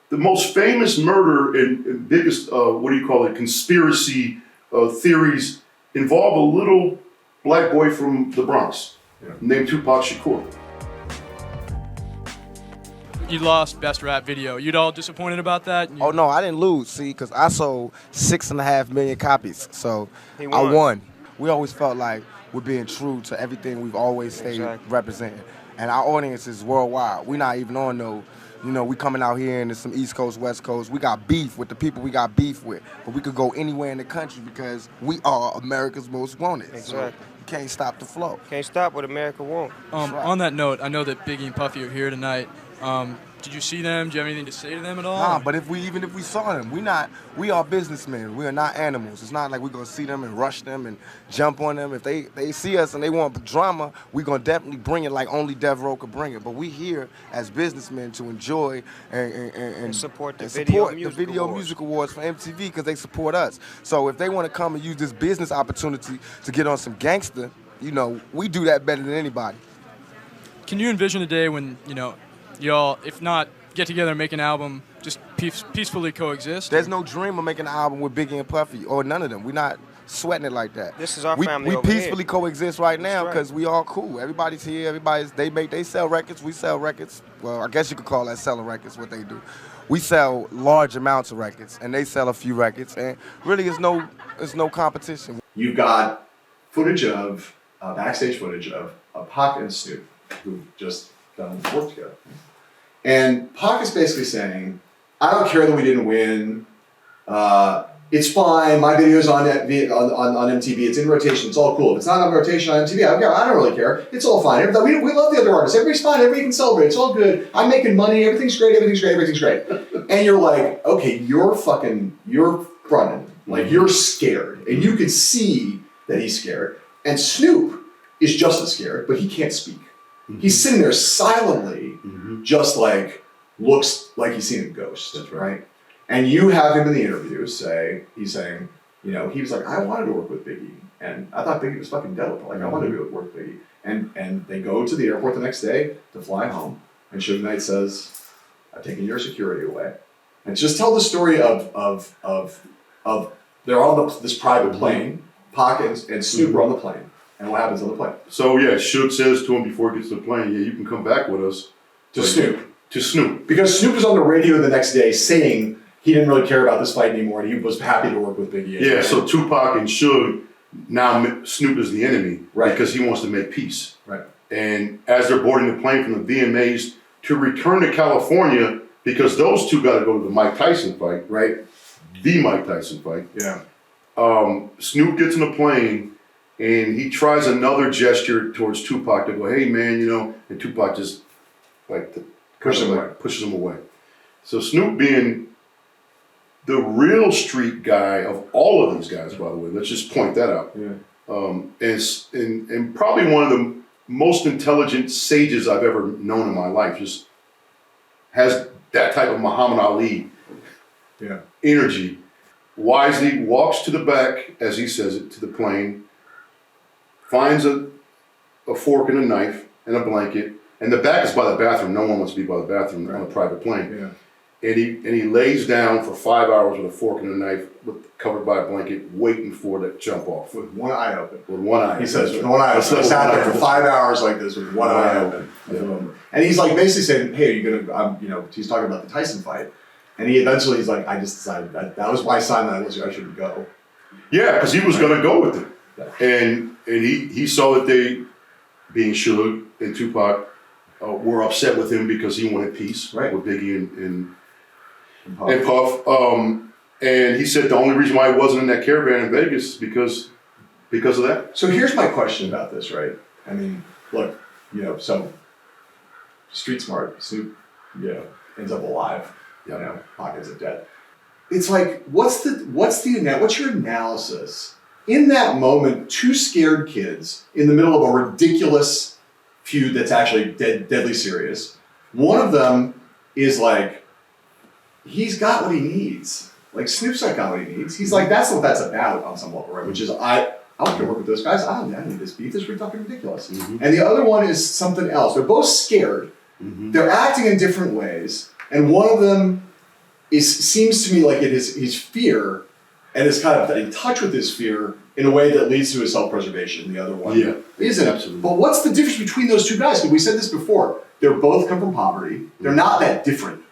the most famous murder and biggest, conspiracy theories involve a little black boy from the Bronx named Tupac Shakur. You lost Best Rap Video. You'd all disappointed about that? Oh, no, I didn't lose, see, because I sold 6.5 million copies, so I won. We always felt like we're being true to everything we've always stayed representing. And our audience is worldwide. We're not even on no, we coming out here and there's some East Coast, West Coast. We got beef with the people we got beef with, but we could go anywhere in the country because we are America's most wanted. Exactly. So you can't stop the flow. Can't stop what America wants. On that note, I know that Biggie and Puffy are here tonight. Did you see them? Do you have anything to say to them at all? Nah, but if we saw them, we are businessmen. We are not animals. It's not like we're gonna see them and rush them and jump on them. If they see us and they want drama, we're gonna definitely bring it like only Dev Row could bring it. But we here as businessmen to enjoy and support the Video Music Awards for MTV because they support us. So if they want to come and use this business opportunity to get on some gangster, we do that better than anybody. Can you envision a day when, y'all, if not get together and make an album, just peacefully coexist? There's no dream of making an album with Biggie and Puffy or none of them. We're not sweating it like that. This is our family. We peacefully coexist right now because we all cool. Everybody's here. They sell records. We sell records. Well, I guess you could call that selling records. What they do. We sell large amounts of records, and they sell a few records, and really, it's no competition. You've got backstage footage of Pac and Snoop, who've just done work together. And Pac is basically saying, I don't care that we didn't win. It's fine. My video's on MTV. It's in rotation. It's all cool. If it's not on rotation on MTV, I don't really care. It's all fine. We love the other artists. Everybody's fine. Everybody can celebrate. It's all good. I'm making money. Everything's great. And you're like, okay, you're fronting. Like, you're scared. And you can see that he's scared. And Snoop is just as scared, but he can't speak. Mm-hmm. He's sitting there silently, just like, looks like he's seen a ghost. That's right. And you have him in the interview he's saying, he was like, I wanted to work with Biggie. And I thought Biggie was fucking dope. Like, I wanted to work with Biggie. And they go to the airport the next day to fly home. And Suge Knight says, I've taken your security away. And just tell the story of they're on this private plane, Pac and Snoop are on the plane. And what happens on the plane? So yeah, Suge says to him before he gets to the plane, you can come back with us. To Snoop. Because Snoop was on the radio the next day saying he didn't really care about this fight anymore and he was happy to work with Biggie. Yeah, so Tupac and Suge, now Snoop is the enemy, right? Because he wants to make peace. Right. And as they're boarding the plane from the VMAs to return to California, because those two got to go to the Mike Tyson fight, right? The Mike Tyson fight. Yeah. Snoop gets in the plane and he tries another gesture towards Tupac to go, hey man, and Tupac just pushes him away. So Snoop being the real street guy of all of these guys, by the way, let's just point that out. Yeah. And probably one of the most intelligent sages I've ever known in my life, just has that type of Muhammad Ali energy. Wisely walks to the back, as he says it, to the plane, finds a fork and a knife and a blanket, and the back is by the bathroom. No one wants to be by the bathroom on a private plane. Yeah. And he lays down for 5 hours with a fork and a knife, covered by a blanket, waiting for it to jump off. With one eye open. With one eye. He says, with one eye open. I sat there for 5 hours like this with one eye open. Yeah. And he's like basically saying, hey, are you gonna, he's talking about the Tyson fight. And he's like, I just decided that was my sign that I should go. Yeah, because he was gonna go with it. And he saw that they, being Suge and Tupac, were upset with him because he wanted peace with Biggie and Puff. And he said the only reason why he wasn't in that caravan in Vegas is because of that. So here's my question about this, right? I mean, look, so street smart, Snoop, ends up alive. Pac ends up dead. It's like, what's your analysis? In that moment, two scared kids in the middle of a ridiculous feud that's actually deadly serious. One of them is like, he's got what he needs. Like, Snoop's got what he needs. He's like, that's what that's about on some level, right? Which is, I don't care to work with those guys. I don't need this beef. This is fucking ridiculous. And the other one is something else. They're both scared. They're acting in different ways. And one of them seems to me like it is his fear, and is kind of in touch with his fear in a way that leads to his self-preservation. The other one isn't. Absolutely. But what's the difference between those two guys? Because we said this before. They're both come from poverty. They're not that different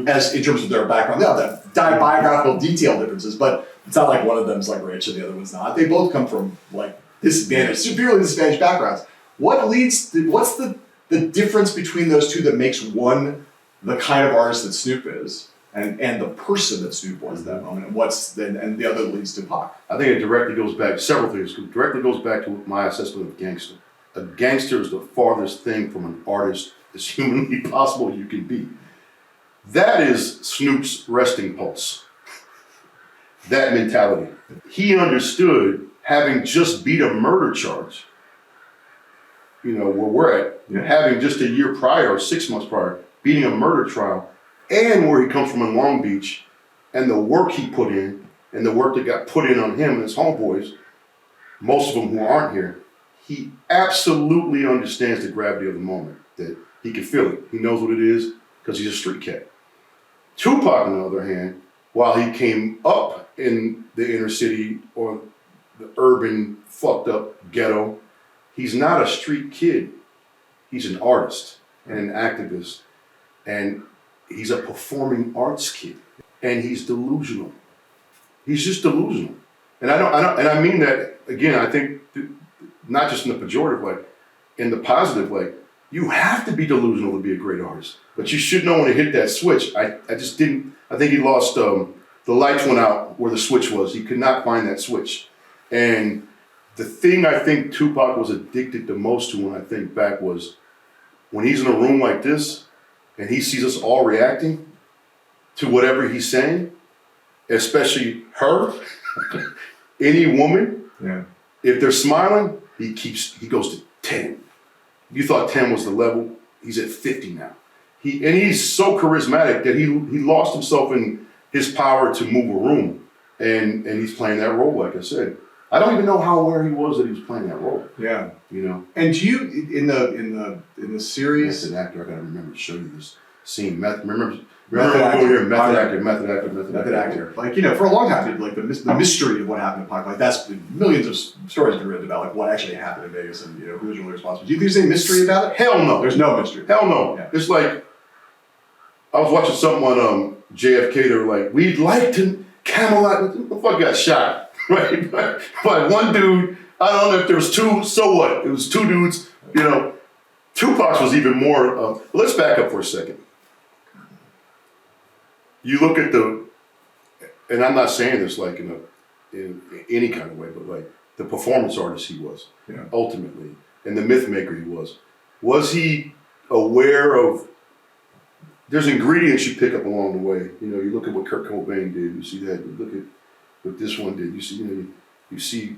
as in terms of their background. They have biographical detail differences, but it's not like one of them's like rich and the other one's not. They both come from like disadvantaged, severely disadvantaged backgrounds. What's the difference between those two that makes one the kind of artist that Snoop is, and the person that Snoop was at that moment, and the other leads to Pac? I think it directly goes back, several things. It directly goes back to my assessment of gangster. A gangster is the farthest thing from an artist as humanly possible you can be. That is Snoop's resting pulse. That mentality. He understood, having just beat a murder charge, where we're at, having just a year prior or 6 months prior, beating a murder trial, and where he comes from in Long Beach, and the work he put in, and the work that got put in on him and his homeboys, most of them who aren't here, he absolutely understands the gravity of the moment, that he can feel it. He knows what it is because he's a street cat. Tupac, on the other hand, while he came up in the inner city or the urban, fucked up ghetto, he's not a street kid. He's an artist and an activist, and he's a performing arts kid, and he's delusional. He's just delusional, and I mean that again. I think not just in the pejorative way, in the positive way. You have to be delusional to be a great artist, but you should know when to hit that switch. I just didn't. I think he lost. The lights went out where the switch was. He could not find that switch, and the thing I think Tupac was addicted the most to, when I think back, was when he's in a room like this and he sees us all reacting to whatever he's saying, especially her, any woman. Yeah. If they're smiling, he goes to 10. You thought 10 was the level. He's at 50 now. He's so charismatic that he lost himself in his power to move a room, and he's playing that role. Like I said, I don't even know how aware he was that he was playing that role. Yeah, And do you in the series? As an actor, I gotta remember to show you this scene. Remember method actor. Like for a long time, dude, like the mystery of what happened to Pac. Like that's millions of stories been written about like what actually happened in Vegas and who was really responsible. Do you think there's any mystery about it? Hell no. There's no mystery. Hell no. Yeah. It's like I was watching something on JFK. They were like, we'd like to Camelot. The fuck got shot, right? By one dude. I don't know if there was two. So what? It was two dudes. Tupac's was even more. Let's back up for a second. You look at and I'm not saying this like in any kind of way, but like the performance artist he was, ultimately, and the myth maker he was. Was he aware of? There's ingredients you pick up along the way. You look at what Kurt Cobain did. You see that. You look at what this one did. You see, you see,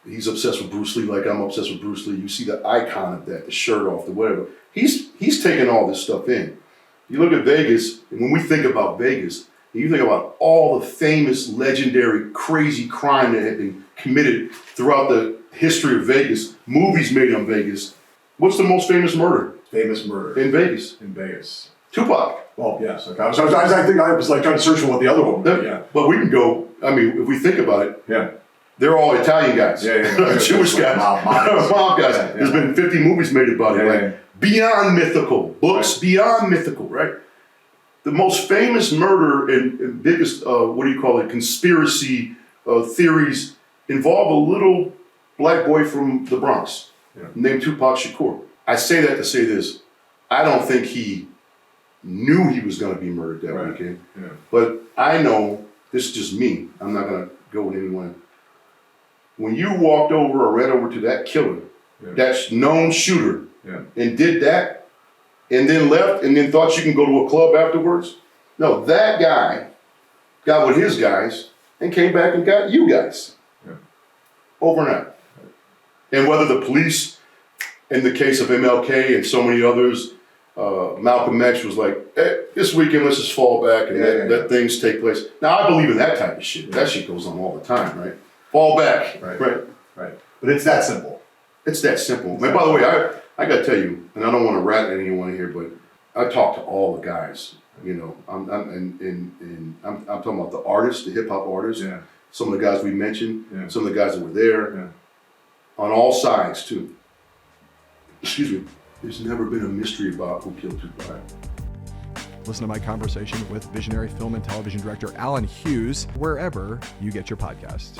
he's obsessed with Bruce Lee, like I'm obsessed with Bruce Lee. You see the icon of that, the shirt off, the whatever. He's taking all this stuff in. You look at Vegas, and when we think about Vegas, and you think about all the famous, legendary, crazy crime that had been committed throughout the history of Vegas, movies made on Vegas. What's the most famous murder? Famous murder. In Vegas. In Vegas. Tupac. Well, yes. Okay. I think I was like trying to search for what the other one was. Yeah. But we can go, if we think about it, they're all Italian guys. Jewish guys. Mob guys. There's been 50 movies made about it. Beyond mythical, books beyond mythical, right? The most famous murder and biggest, conspiracy theories involve a little black boy from the Bronx named Tupac Shakur. I say that to say this. I don't think he knew he was going to be murdered that weekend. Yeah. But I know, this is just me, I'm not going to go with anyone. When you walked over or ran over to that killer, that known shooter, and did that, and then left, and then thought you can go to a club afterwards. No, that guy got with his guys and came back and got you guys overnight. And whether the police, in the case of MLK and so many others, Malcolm X was like, hey, this weekend let's just fall back and let things take place. Now I believe in that type of shit. That shit goes on all the time, right? Fall back, right. But it's that simple. It's that simple. By the way, I got to tell you, and I don't want to rat anyone here, but I talked to all the guys You know, I'm talking about the artists, the hip hop artists. Yeah. Some of the guys we mentioned, Yeah. some of the guys that were there, Yeah. on all sides too. Excuse me. There's never been a mystery about who killed Tupac. Listen to my conversation with visionary film and television director Allen Hughes wherever you get your podcasts.